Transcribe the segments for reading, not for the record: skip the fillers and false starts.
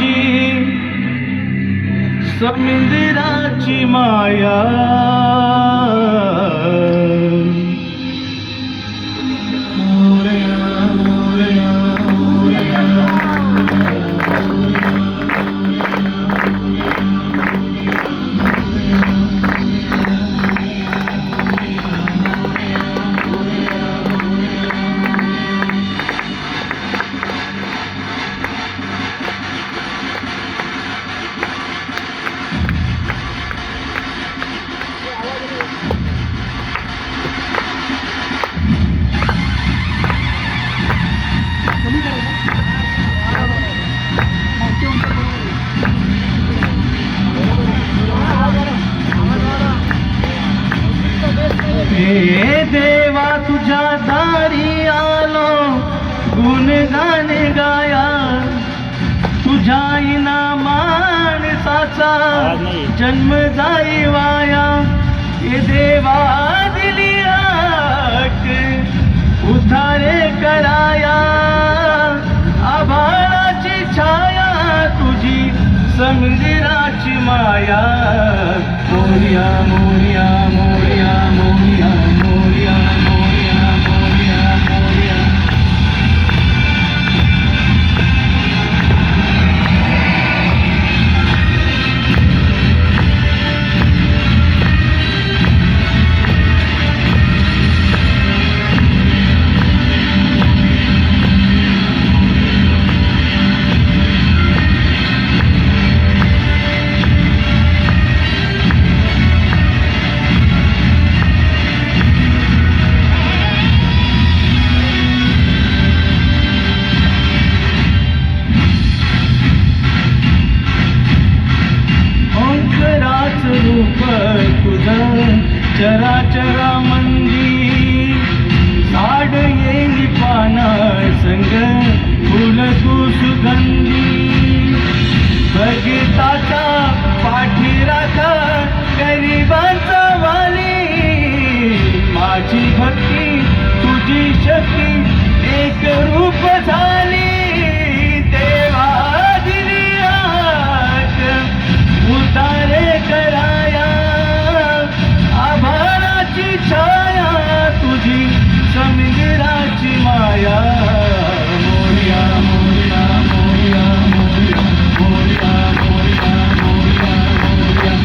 तुझी समुद्राची माया. हे देवा तुझ्या दारी आलो गुणगान गाया. तुझ्या माणसाचा जन्म जाई वाया. हे देवा दिली हाक उद्धारे कराया. आभाळाची छाया तुझी समुद्राची माया. मोरया मोरया मोरया मोरया मोरया मोरया मोरया मोरया. रूप तुझं चराचरा मंदी. झाड येई पाना संग फुल तू सुगंधी. भगिताचा पाठीराखा गरिबांचा वाली. माझी भक्ती तुझी शक्ती एक रूप झाली. देवा दिली हाक उतारे कराया. आभाळाची छाया तुझी समुद्राची माया. मोरया मोरया मोरया मोरया मोरया मोरया मोरया मोरया.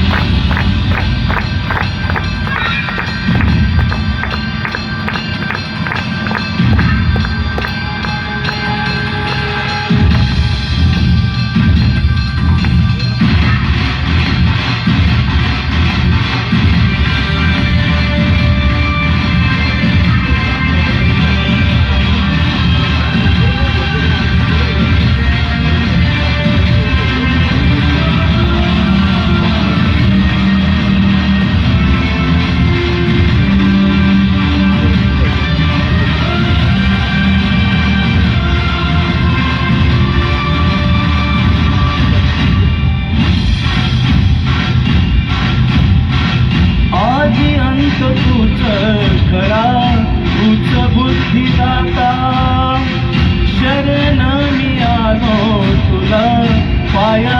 तूच खरा तूच बुद्धिदाता. शरण मी आलो तुला पाया